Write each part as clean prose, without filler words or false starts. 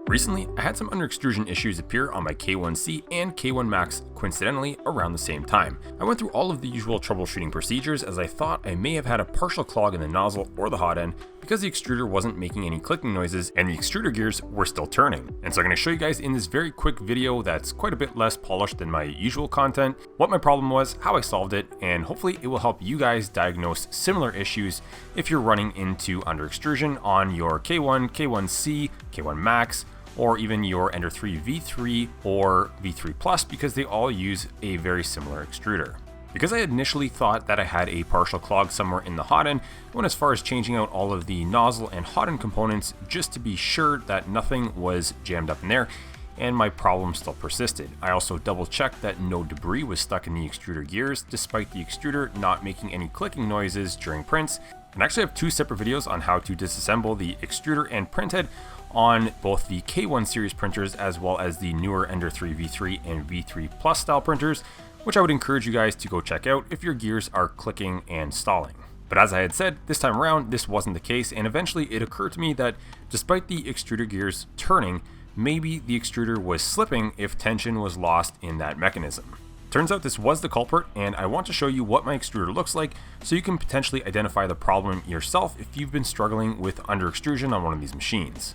Recently, I had some under extrusion issues appear on my K1C and K1 Max coincidentally around the same time. I went through all of the usual troubleshooting procedures as I thought I may have had a partial clog in the nozzle or the hot end because the extruder wasn't making any clicking noises and the extruder gears were still turning. And so I'm going to show you guys in this very quick video that's quite a bit less polished than my usual content, what my problem was, how I solved it, and hopefully it will help you guys diagnose similar issues if you're running into under extrusion on your K1, K1C, K1 Max, or even your Ender 3 V3 or V3 Plus, because they all use a very similar extruder. Because I initially thought that I had a partial clog somewhere in the hot end, I went as far as changing out all of the nozzle and hot end components just to be sure that nothing was jammed up in there and my problem still persisted. I also double checked that no debris was stuck in the extruder gears despite the extruder not making any clicking noises during prints. And I actually have two separate videos on how to disassemble the extruder and printhead on both the K1 series printers as well as the newer Ender 3 V3 and V3 Plus style printers, which I would encourage you guys to go check out if your gears are clicking and stalling. But as I had said, this time around, this wasn't the case, and eventually it occurred to me that despite the extruder gears turning, maybe the extruder was slipping if tension was lost in that mechanism. Turns out this was the culprit, and I want to show you what my extruder looks like so you can potentially identify the problem yourself if you've been struggling with under extrusion on one of these machines.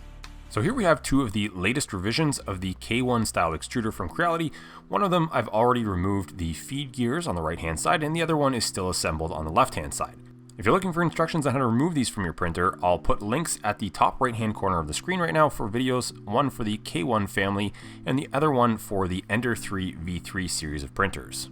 So here we have two of the latest revisions of the K1 style extruder from Creality. One of them I've already removed the feed gears on the right hand side, and the other one is still assembled on the left hand side. If you're looking for instructions on how to remove these from your printer, I'll put links at the top right hand corner of the screen right now for videos, one for the K1 family and the other one for the Ender 3 V3 series of printers.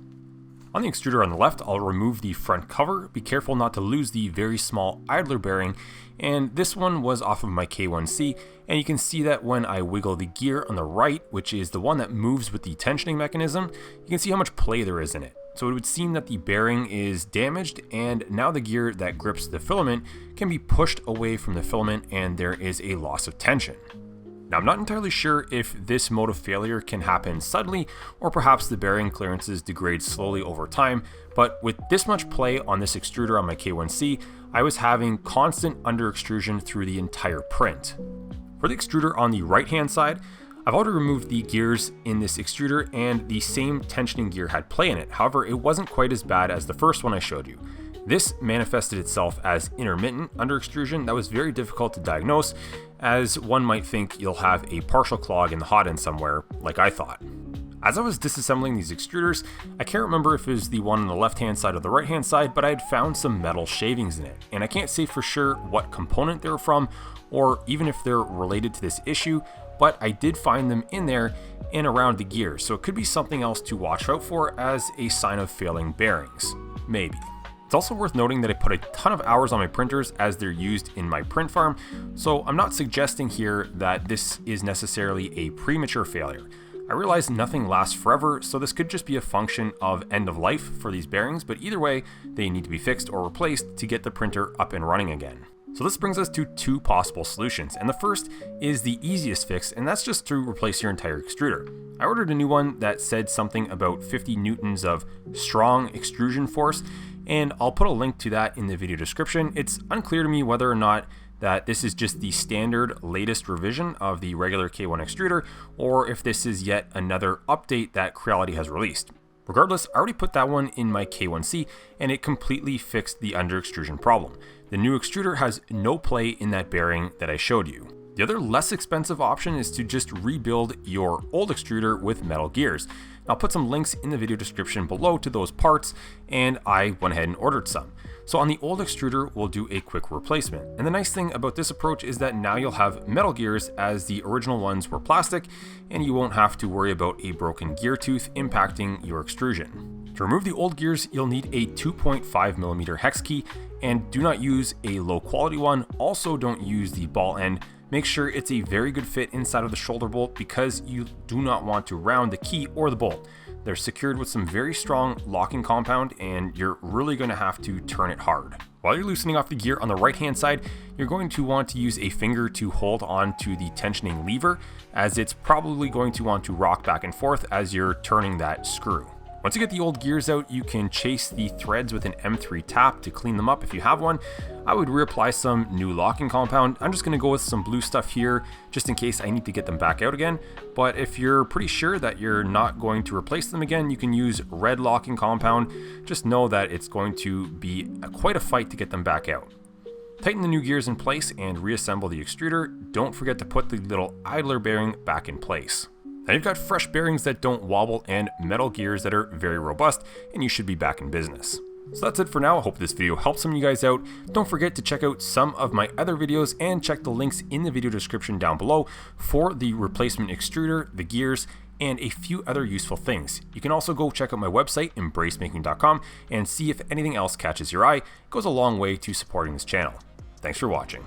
On the extruder on the left, I'll remove the front cover. Be careful not to lose the very small idler bearing, and this one was off of my K1C, and you can see that when I wiggle the gear on the right, which is the one that moves with the tensioning mechanism, you can see how much play there is in it. So it would seem that the bearing is damaged, and now the gear that grips the filament can be pushed away from the filament and there is a loss of tension. Now, I'm not entirely sure if this mode of failure can happen suddenly or perhaps the bearing clearances degrade slowly over time, but with this much play on this extruder on my K1C, I was having constant under extrusion through the entire print. For the extruder on the right hand side, I've already removed the gears in this extruder and the same tensioning gear had play in it. However, it wasn't quite as bad as the first one I showed you. This manifested itself as intermittent under extrusion that was very difficult to diagnose, as one might think you'll have a partial clog in the hot end somewhere, like I thought. As I was disassembling these extruders, I can't remember if it was the one on the left hand side or the right hand side, but I had found some metal shavings in it, and I can't say for sure what component they were from, or even if they're related to this issue, but I did find them in there and around the gears, so it could be something else to watch out for as a sign of failing bearings. Maybe. It's also worth noting that I put a ton of hours on my printers as they're used in my print farm, so I'm not suggesting here that this is necessarily a premature failure. I realize nothing lasts forever, so this could just be a function of end of life for these bearings, but either way, they need to be fixed or replaced to get the printer up and running again. So this brings us to two possible solutions, and the first is the easiest fix, and that's just to replace your entire extruder. I ordered a new one that said something about 50 newtons of strong extrusion force, and I'll put a link to that in the video description. It's unclear to me whether or not that this is just the standard latest revision of the regular K1 extruder, or if this is yet another update that Creality has released. Regardless, I already put that one in my K1C, and it completely fixed the under extrusion problem. The new extruder has no play in that bearing that I showed you. The other less expensive option is to just rebuild your old extruder with metal gears. I'll put some links in the video description below to those parts, and I went ahead and ordered some. So on the old extruder, we'll do a quick replacement. And the nice thing about this approach is that now you'll have metal gears as the original ones were plastic, and you won't have to worry about a broken gear tooth impacting your extrusion. To remove the old gears, you'll need a 2.5mm hex key, and do not use a low quality one. Also don't use the ball end. Make sure it's a very good fit inside of the shoulder bolt because you do not want to round the key or the bolt. They're secured with some very strong locking compound, and you're really going to have to turn it hard. While you're loosening off the gear on the right hand side, you're going to want to use a finger to hold on to the tensioning lever, as it's probably going to want to rock back and forth as you're turning that screw. Once you get the old gears out, you can chase the threads with an M3 tap to clean them up if you have one. I would reapply some new locking compound. I'm just going to go with some blue stuff here just in case I need to get them back out again. But if you're pretty sure that you're not going to replace them again, you can use red locking compound. Just know that it's going to be quite a fight to get them back out. Tighten the new gears in place and reassemble the extruder. Don't forget to put the little idler bearing back in place. Now you've got fresh bearings that don't wobble and metal gears that are very robust, and you should be back in business. So that's it for now. I hope this video helped some of you guys out. Don't forget to check out some of my other videos and check the links in the video description down below for the replacement extruder, the gears, and a few other useful things. You can also go check out my website, embracemaking.com, and see if anything else catches your eye. It goes a long way to supporting this channel. Thanks for watching.